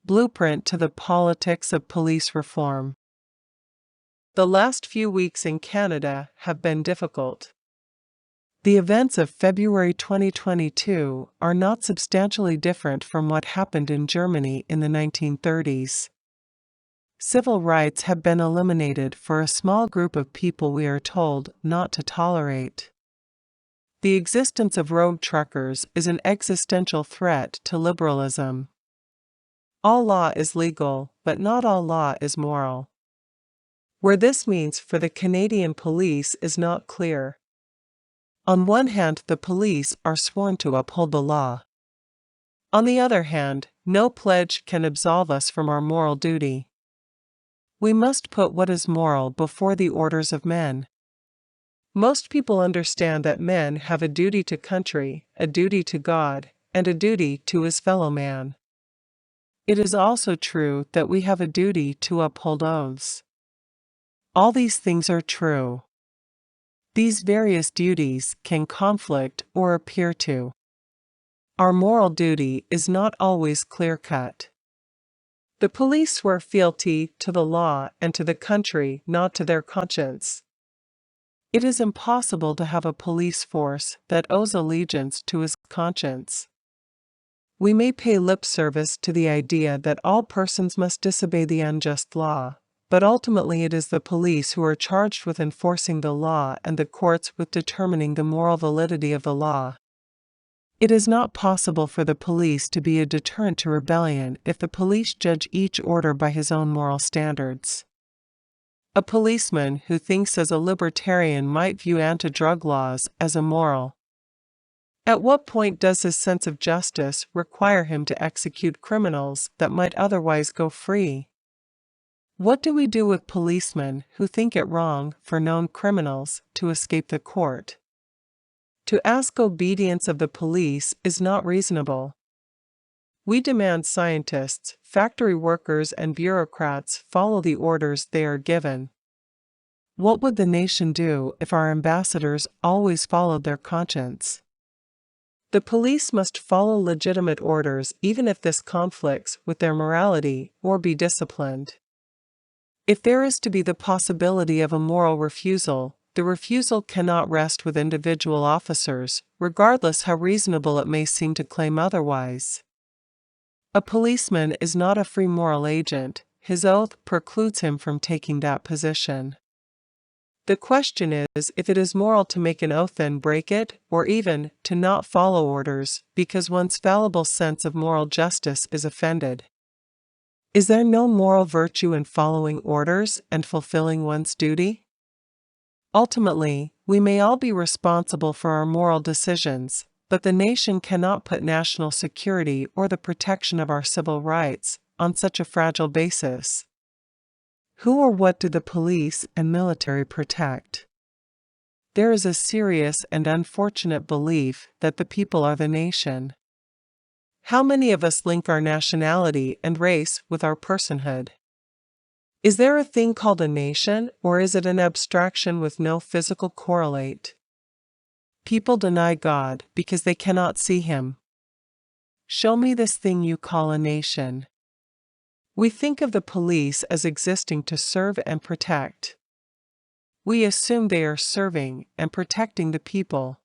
Blueprint to the politics of police reform. The last few weeks in Canada have been difficult. The events of February 2022 are not substantially different from what happened in Germany in the 1930s. Civil rights have been eliminated for a small group of people we are told not to tolerate. The existence of road truckers is an existential threat to liberalism. All law is legal, but not all law is moral. Where this means for the Canadian police is not clear. On one hand, the police are sworn to uphold the law. On the other hand, no pledge can absolve us from our moral duty. We must put what is moral before the orders of men. Most people understand that men have a duty to country, a duty to God, and a duty to his fellow man. It is also true that we have a duty to uphold oaths. All these things are true. These various duties can conflict or appear to. Our moral duty is not always clear-cut. The police swear fealty to the law and to the country, not to their conscience. It is impossible to have a police force that owes allegiance to his conscience. We may pay lip service to the idea that all persons must disobey the unjust law, but ultimately it is the police who are charged with enforcing the law and the courts with determining the moral validity of the law. It is not possible for the police to be a deterrent to rebellion if the police judge each order by his own moral standards. A policeman who thinks as a libertarian might view anti-drug laws as immoral. At what point does his sense of justice require him to execute criminals that might otherwise go free? What do we do with policemen who think it wrong for known criminals to escape the court? To ask obedience of the police is not reasonable. We demand scientists, factory workers, and bureaucrats follow the orders they are given. What would the nation do if our ambassadors always followed their conscience? The police must follow legitimate orders even if this conflicts with their morality, or be disciplined. If there is to be the possibility of a moral refusal, the refusal cannot rest with individual officers, regardless how reasonable it may seem to claim otherwise. A policeman is not a free moral agent, his oath precludes him from taking that position. The question is if it is moral to make an oath and break it, or even to not follow orders because one's fallible sense of moral justice is offended. Is there no moral virtue in following orders and fulfilling one's duty? Ultimately, we may all be responsible for our moral decisions, but the nation cannot put national security or the protection of our civil rights on such a fragile basis. Who or what do the police and military protect? There is a serious and unfortunate belief that the people are the nation. How many of us link our nationality and race with our personhood? Is there a thing called a nation, or is it an abstraction with no physical correlate? People deny God because they cannot see Him. Show me this thing you call a nation. We think of the police as existing to serve and protect. We assume they are serving and protecting the people.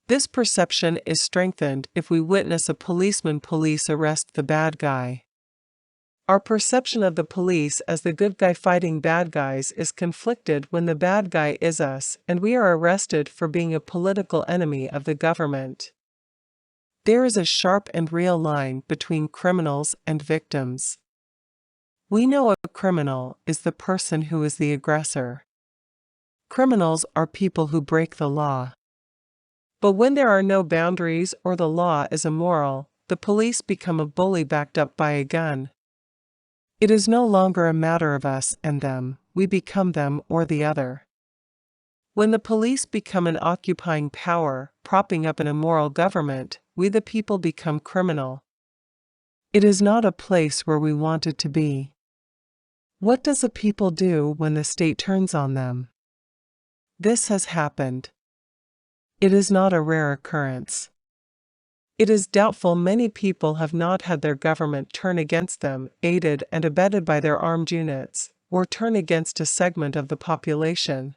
This perception is strengthened if we witness a policeman police arrest the bad guy. Our perception of the police as the good guy fighting bad guys is conflicted when the bad guy is us and we are arrested for being a political enemy of the government. There is a sharp and real line between criminals and victims. We know a criminal is the person who is the aggressor. Criminals are people who break the law. But when there are no boundaries or the law is immoral, the police become a bully backed up by a gun. It is no longer a matter of us and them, we become them or the other. When the police become an occupying power, propping up an immoral government, we the people become criminal. It is not a place where we wanted to be. What does a people do when the state turns on them? This has happened. It is not a rare occurrence. It is doubtful many people have not had their government turn against them, aided and abetted by their armed units, or turn against a segment of the population.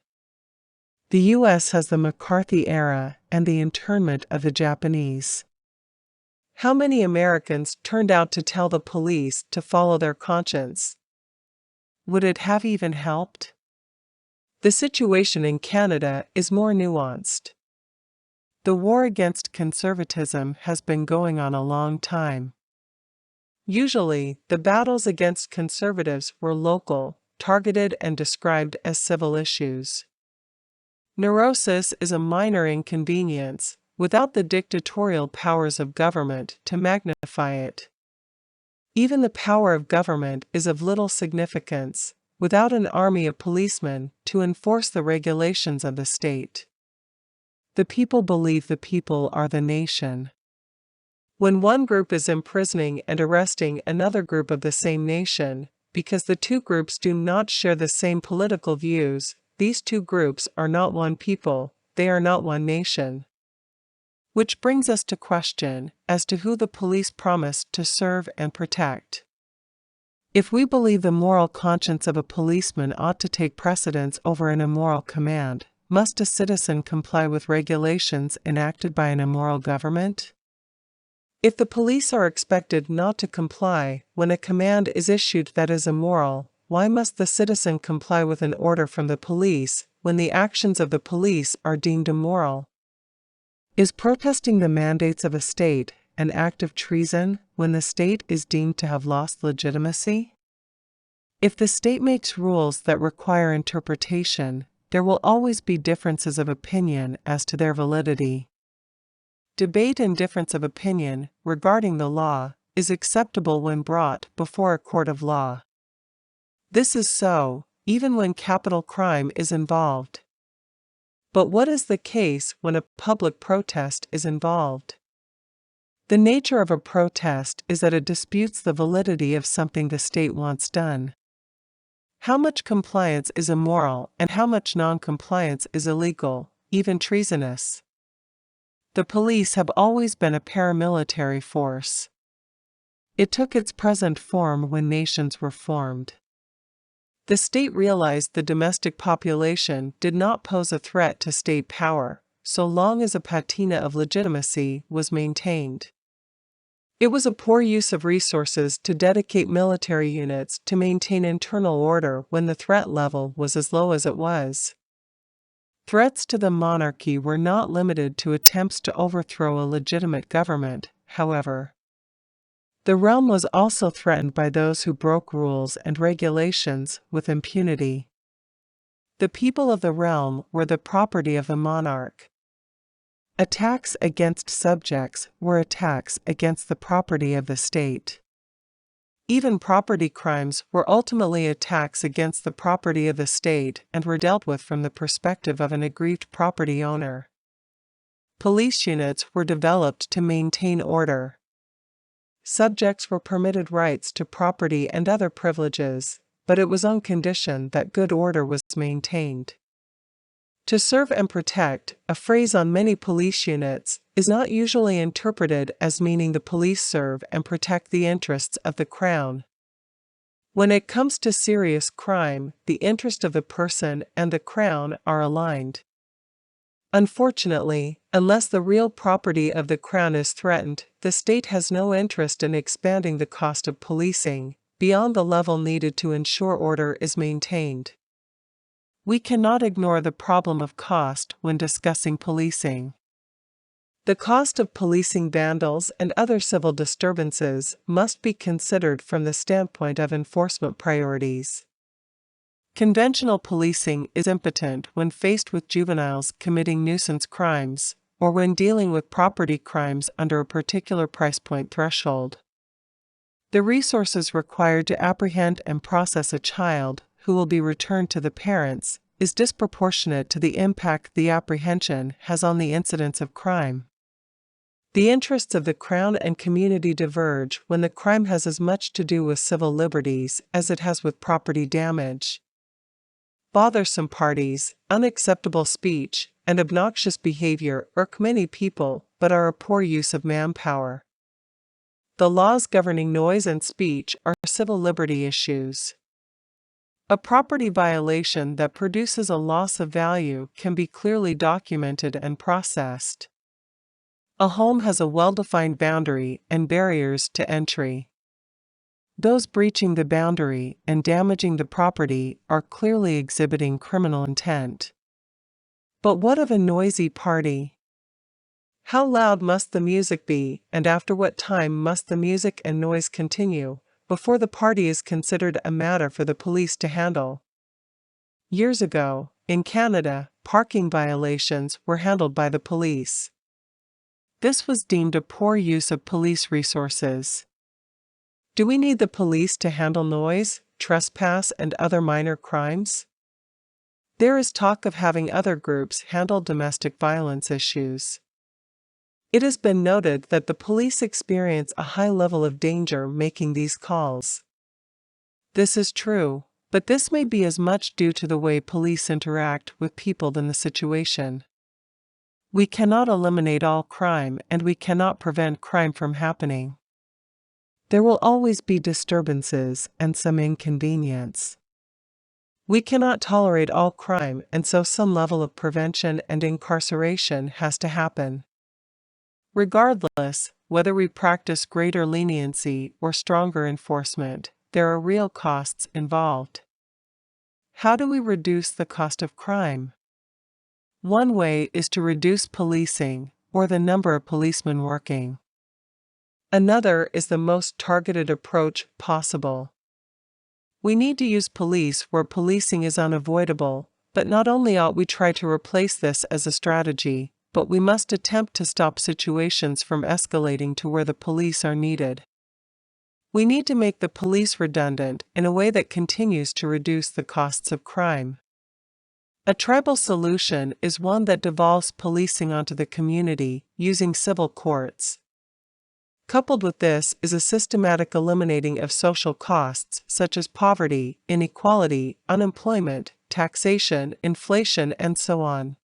The U.S. has the McCarthy era and the internment of the Japanese. How many Americans turned out to tell the police to follow their conscience? Would it have even helped? The situation in Canada is more nuanced. The war against conservatism has been going on a long time. Usually, the battles against conservatives were local, targeted, and described as civil issues. Neurosis is a minor inconvenience, without the dictatorial powers of government to magnify it. Even the power of government is of little significance, without an army of policemen to enforce the regulations of the state. The people believe the people are the nation. When one group is imprisoning and arresting another group of the same nation, because the two groups do not share the same political views, these two groups are not one people, they are not one nation. Which brings us to question as to who the police promised to serve and protect. If we believe the moral conscience of a policeman ought to take precedence over an immoral command, must a citizen comply with regulations enacted by an immoral government? If the police are expected not to comply when a command is issued that is immoral, why must the citizen comply with an order from the police when the actions of the police are deemed immoral? Is protesting the mandates of a state an act of treason when the state is deemed to have lost legitimacy? If the state makes rules that require interpretation, there will always be differences of opinion as to their validity. Debate and difference of opinion regarding the law is acceptable when brought before a court of law. This is so, even when capital crime is involved. But what is the case when a public protest is involved? The nature of a protest is that it disputes the validity of something the state wants done. How much compliance is immoral and how much non-compliance is illegal, even treasonous? The police have always been a paramilitary force. It took its present form when nations were formed. The state realized the domestic population did not pose a threat to state power, so long as a patina of legitimacy was maintained. It was a poor use of resources to dedicate military units to maintain internal order when the threat level was as low as it was. Threats to the monarchy were not limited to attempts to overthrow a legitimate government, however. The realm was also threatened by those who broke rules and regulations with impunity. The people of the realm were the property of the monarch. Attacks against subjects were attacks against the property of the state. Even property crimes were ultimately attacks against the property of the state and were dealt with from the perspective of an aggrieved property owner. Police units were developed to maintain order. Subjects were permitted rights to property and other privileges, but it was on condition that good order was maintained. To serve and protect, a phrase on many police units, is not usually interpreted as meaning the police serve and protect the interests of the Crown. When it comes to serious crime, the interest of the person and the Crown are aligned. Unfortunately, unless the real property of the Crown is threatened, the state has no interest in expanding the cost of policing beyond the level needed to ensure order is maintained. We cannot ignore the problem of cost when discussing policing. The cost of policing vandals and other civil disturbances must be considered from the standpoint of enforcement priorities. Conventional policing is impotent when faced with juveniles committing nuisance crimes, or when dealing with property crimes under a particular price point threshold. The resources required to apprehend and process a child who will be returned to the parents is disproportionate to the impact the apprehension has on the incidence of crime. The interests of the Crown and community diverge when the crime has as much to do with civil liberties as it has with property damage. Bothersome parties, unacceptable speech, and obnoxious behavior irk many people but are a poor use of manpower. The laws governing noise and speech are civil liberty issues. A property violation that produces a loss of value can be clearly documented and processed. A home has a well-defined boundary and barriers to entry. Those breaching the boundary and damaging the property are clearly exhibiting criminal intent. But what of a noisy party? How loud must the music be, and after what time must the music and noise continue, before the party is considered a matter for the police to handle? Years ago, in Canada, parking violations were handled by the police. This was deemed a poor use of police resources. Do we need the police to handle noise, trespass, and other minor crimes? There is talk of having other groups handle domestic violence issues. It has been noted that the police experience a high level of danger making these calls. This is true, but this may be as much due to the way police interact with people than the situation. We cannot eliminate all crime, and we cannot prevent crime from happening. There will always be disturbances and some inconvenience. We cannot tolerate all crime, and so some level of prevention and incarceration has to happen. Regardless, whether we practice greater leniency or stronger enforcement, there are real costs involved. How do we reduce the cost of crime? One way is to reduce policing, or the number of policemen working. Another is the most targeted approach possible. We need to use police where policing is unavoidable, but not only ought we try to replace this as a strategy, but we must attempt to stop situations from escalating to where the police are needed. We need to make the police redundant in a way that continues to reduce the costs of crime. A tribal solution is one that devolves policing onto the community, using civil courts. Coupled with this is a systematic eliminating of social costs such as poverty, inequality, unemployment, taxation, inflation, and so on.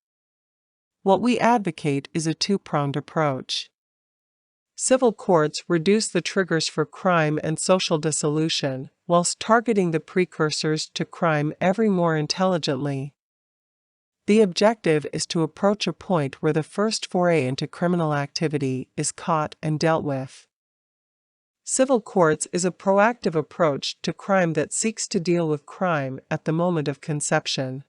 What we advocate is a two-pronged approach. Civil courts reduce the triggers for crime and social dissolution, whilst targeting the precursors to crime ever more intelligently. The objective is to approach a point where the first foray into criminal activity is caught and dealt with. Civil courts is a proactive approach to crime that seeks to deal with crime at the moment of conception.